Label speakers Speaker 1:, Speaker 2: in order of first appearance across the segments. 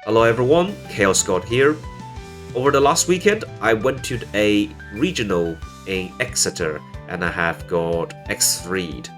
Speaker 1: Hello everyone, chaosgod here. Over the last weekend, I went to a regional in Exeter and I have got X3'd.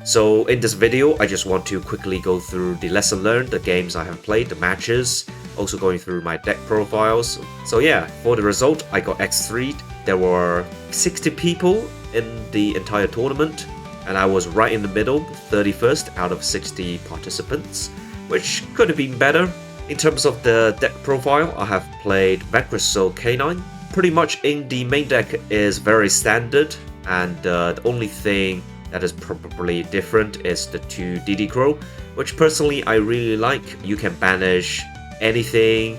Speaker 1: So in this video, I just want to quickly go through the lesson learned, the games I have played, the matches, also going through my deck profiles. So yeah, for the result, I got X3'd. There were 60 people in the entire tournament and I was right in the middle, 31st out of 60 participants, which could have been better. In terms of the deck profile, I have played Vanquish Soul K9. Pretty much in the main deck is very standard, and the only thing that is probably different is the 2 DD Crow, which personally I really like. You can banish anything,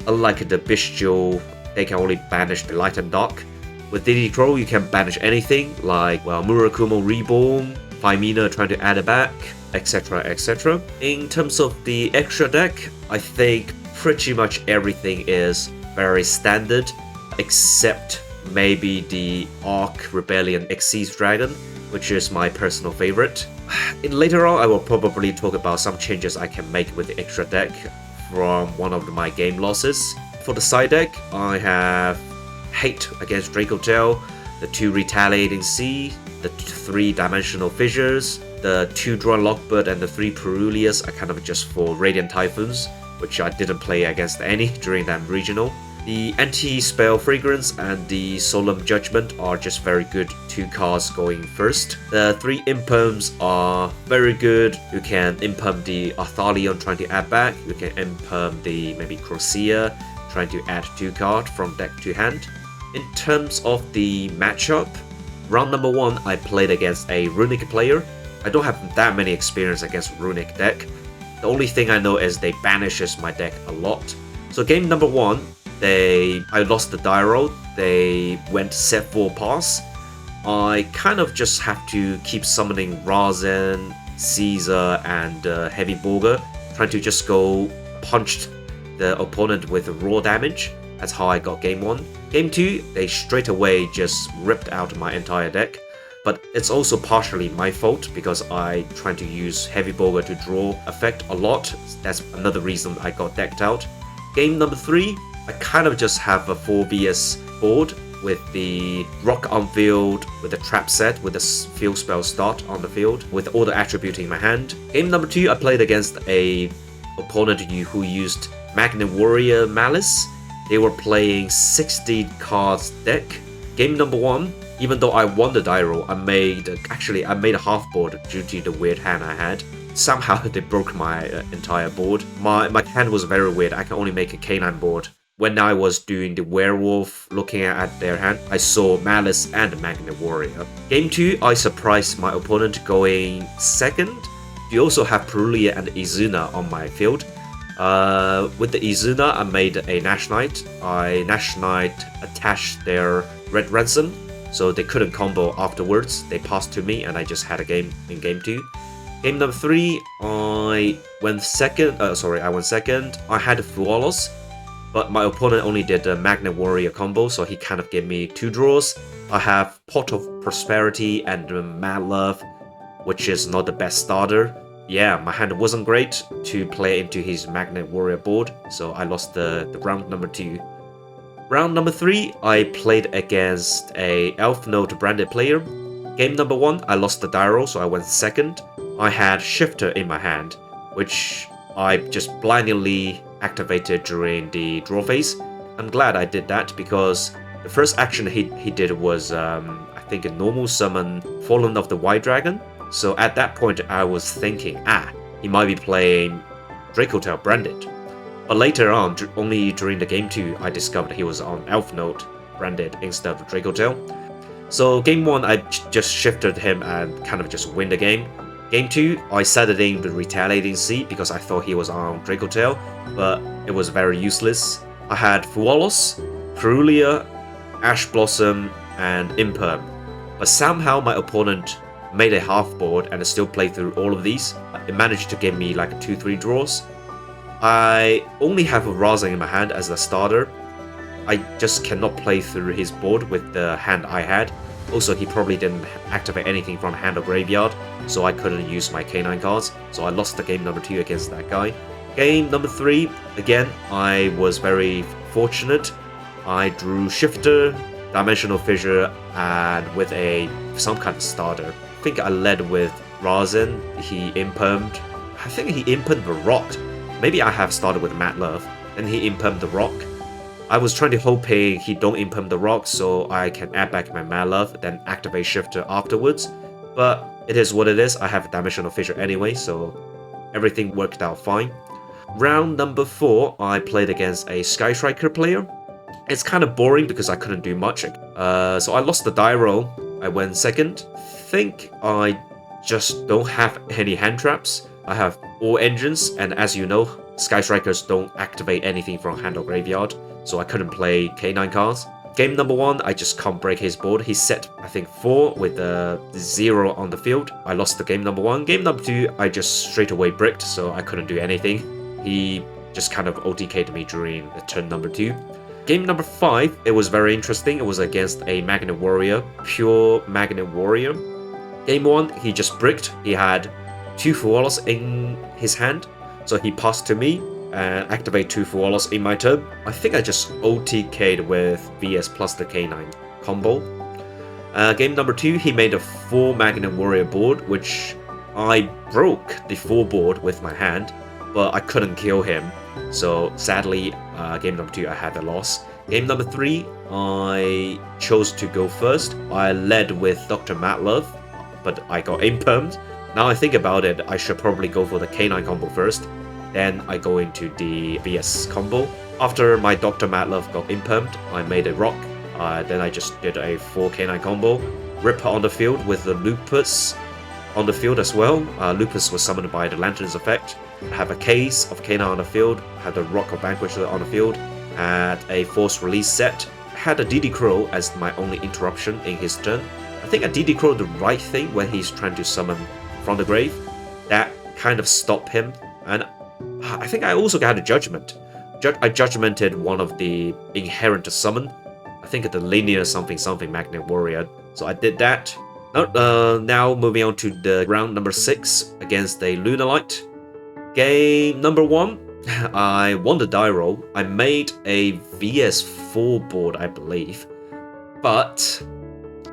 Speaker 1: unlike the Bestial, they can only banish the light and dark. With DD Crow, you can banish anything, like, well, Murakumo Reborn, Femina trying to add it back, etc, etc. In terms of the extra deck, I think pretty much everything is very standard, except maybe the Arc Rebellion Xyz Dragon, which is my personal favorite. Later on, I will probably talk about some changes I can make with the extra deck from one of my game losses. For the side deck, I have Hate against Dracotail, the 2 Retaliating Sea, the 3-dimensional Fissures, the 2 Drawn Lockbird and the 3 Perulias are kind of just for Radiant Typhoons, which I didn't play against any during that regional. The Anti-Spell Fragrance and the Solemn Judgment are just very good 2 cards going first. The 3 Imperms are very good. You can Imperm the Arthalion trying to add back. You can Imperm the maybe Crocea trying to add 2 cards from deck to hand. In terms of the matchup, round number 1 I played against a Runic player. I don't have that many experience against Runic deck. The only thing I know is they banishes my deck a lot. So game number 1, I lost the die roll. They went set 4 pass. I kind of just have to keep summoning Razen, Caesar, and Heavy Borger, trying to just go punch the opponent with raw damage. That's how I got game 1. Game 2, they straight away just ripped out my entire deck. But it's also partially my fault because I tried to use Heavy Borger to draw effect a lot. That's another reason I got decked out. Game number 3, I kind of just have a 4vs board with the Rock on field, with the trap set, with the field spell start on the field, with all the attribute in my hand. Game number 2, I played against a opponent who used Magnet Warrior Malice. They were playing 60 cards deck. Game number 1, even though I won the die roll, I made a half board due to the weird hand I had. Somehow they broke my entire board. My hand was very weird. I can only make a canine board. When I was doing the werewolf, looking at their hand, I saw Malice and Magnet Warrior. Game 2, I surprised my opponent going 2nd. You also have Perulia and Izuna on my field. With the Izuna, I made a Nash Knight. Nash Knight attached their Red Ransom, so they couldn't combo afterwards. They passed to me and I just had a game in game 2. Game number 3, I went second. I went second. I had Fualos, but my opponent only did a Magnet Warrior combo, so he kind of gave me 2 draws. I have Pot of Prosperity and Mad Love, which is not the best starter. Yeah, my hand wasn't great to play into his Magnet Warrior board, so I lost the round number 2. Round number 3, I played against a Elf Note branded player. Game number 1, I lost the die roll, so I went second. I had Shifter in my hand, which I just blindly activated during the draw phase. I'm glad I did that because the first action he did was, I think, a normal summon Fallen of the White Dragon. So at that point, I was thinking, he might be playing Dracotail branded. But later on, only during the game 2, I discovered he was on Elf Note branded instead of Dracotail. So game 1, I just shifted him and kind of just win the game. Game 2, I set it in the Retaliating Sea because I thought he was on Dracotail, but it was very useless. I had Fualos, Perulia, Ash Blossom, and Imperm. But somehow my opponent made a half board and I still played through all of these. It managed to give me like 2-3 draws. I only have a Razen in my hand as a starter. I just cannot play through his board with the hand I had. Also, he probably didn't activate anything from hand or graveyard, so I couldn't use my K9 cards, so I lost the game number 2 against that guy. Game number 3, again, I was very fortunate. I drew Shifter, Dimensional Fissure, and with some kind of starter. I think I led with Razen. He impermed. I think he impermed the Rock. Maybe I have started with Mad Love, and he impermed the Rock. I was trying to hoping he don't imperm the Rock so I can add back my Mad Love, then activate Shifter afterwards. But it is what it is. I have a Dimensional Fissure anyway, so everything worked out fine. Round number 4, I played against a Sky Striker player. It's kind of boring because I couldn't do much. So I lost the die roll. I went second. Think I just don't have any hand traps. I have all engines, and as you know, Sky Strikers don't activate anything from hand or graveyard, so I couldn't play K9 cards. Game number 1, I just can't break his board. He set, I think, 4 with the 0 on the field. I lost the game number 1. Game number 2, I just straight away bricked, so I couldn't do anything. He just kind of OTK'd me during the turn number 2. Game number 5, it was very interesting. It was against a Magnet Warrior, pure Magnet Warrior. Game 1, he just bricked. He had 2 Fuolos in his hand, so he passed to me and activate 2 Fuolos in my turn. I think I just OTK'd with VS plus the K9 combo. Game number 2, he made a 4 Magnet Warrior board, which I broke the 4 board with my hand, but I couldn't kill him. So sadly, game number 2, I had a loss. Game number 3, I chose to go first. I led with Dr. Matlove, but I got impermed. Now I think about it, I should probably go for the K9 combo first. Then I go into the VS combo. After my Dr. Matlove got impermed, I made a rock. Then I just did a 4 K9 combo. Ripper on the field with the Lupus on the field as well. Lupus was summoned by the Lantern's effect. I have a case of K9 on the field. Had the Rock of Vanquisher on the field. Had a Force Release set. Had a DD Crow as my only interruption in his turn. I think I DD Crow the right thing when he's trying to summon from the grave. That kind of stopped him. And I think I also got a Judgment. I Judgmented one of the Inherent Summon. I think the Linear something Magnet Warrior. So I did that. Now moving on to the round number 6 against a Lunarlight. Game number 1, I won the die roll. I made a VS4 board, I believe. But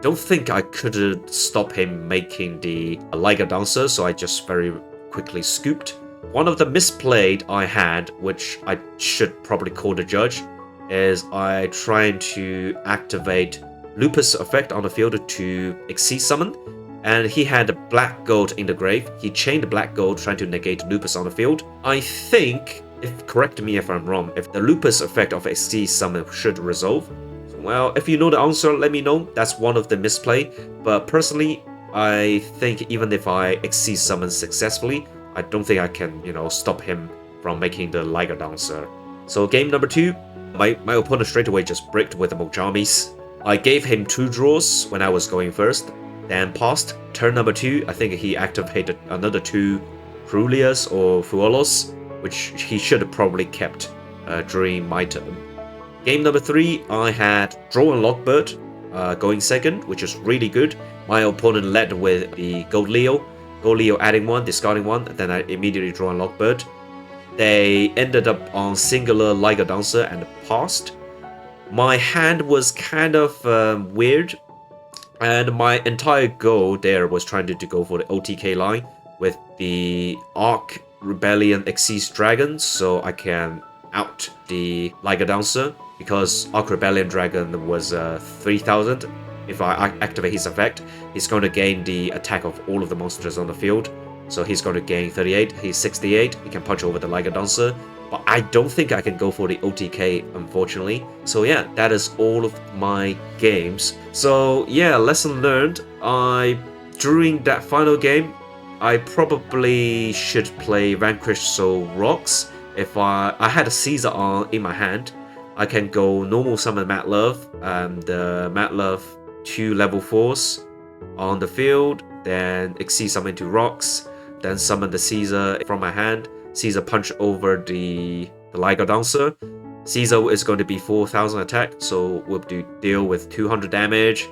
Speaker 1: don't think I could stop him making the Liger Dancer, so I just very quickly scooped. One of the misplayed I had, which I should probably call the judge, is I tried to activate Lupus effect on the field to Exceed Summon, and he had a black gold in the grave. He chained the black gold trying to negate Lupus on the field. I think, correct me if I'm wrong, if the Lupus effect of Exceed Summon should resolve. Well, if you know the answer, let me know. That's one of the misplay. But personally, I think even if I Exceed Summon successfully, I don't think I can, stop him from making the Liger Dancer. So game number 2, my opponent straight away just bricked with the Mojamis. I gave him 2 draws when I was going first, then passed. Turn number 2, I think he activated another 2 Frulias or Fuolos, which he should have probably kept during my turn. Game number 3, I had Draw and Lockbird going second, which is really good. My opponent led with the Gold Leo. Gold Leo adding 1, discarding 1, then I immediately draw and Lockbird. They ended up on singular Liger Dancer and passed. My hand was kind of weird, and my entire goal there was trying to go for the OTK line with the Arc Rebellion Exceeds Dragon, so I can out the Liger Dancer, because Arc Rebellion Dragon was 3000. If I activate his effect, he's going to gain the attack of all of the monsters on the field. So he's going to gain 38, he's 68, he can punch over the Liger Dancer. But I don't think I can go for the OTK, unfortunately. So yeah, that is all of my games. So yeah, lesson learned. During that final game, I probably should play Vanquish Soul Rocks. If I had a Caesar in my hand, I can go normal summon Matlove, the Matlove 2 level 4s on the field, then Exceed Summon to Rocks, then summon the Caesar from my hand. Caesar punch over the Liger Dancer. Caesar is going to be 4000 attack, so we'll deal with 200 damage.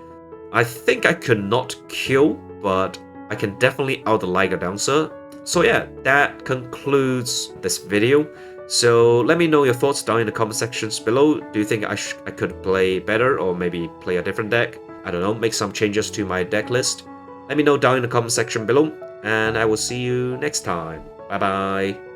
Speaker 1: I think I could not kill, but I can definitely out the Liger Dancer. So yeah, that concludes this video. So let me know your thoughts down in the comment sections below. Do you think I could play better, or maybe play a different deck? I don't know, make some changes to my deck list. Let me know down in the comment section below, and I will see you next time. Bye bye.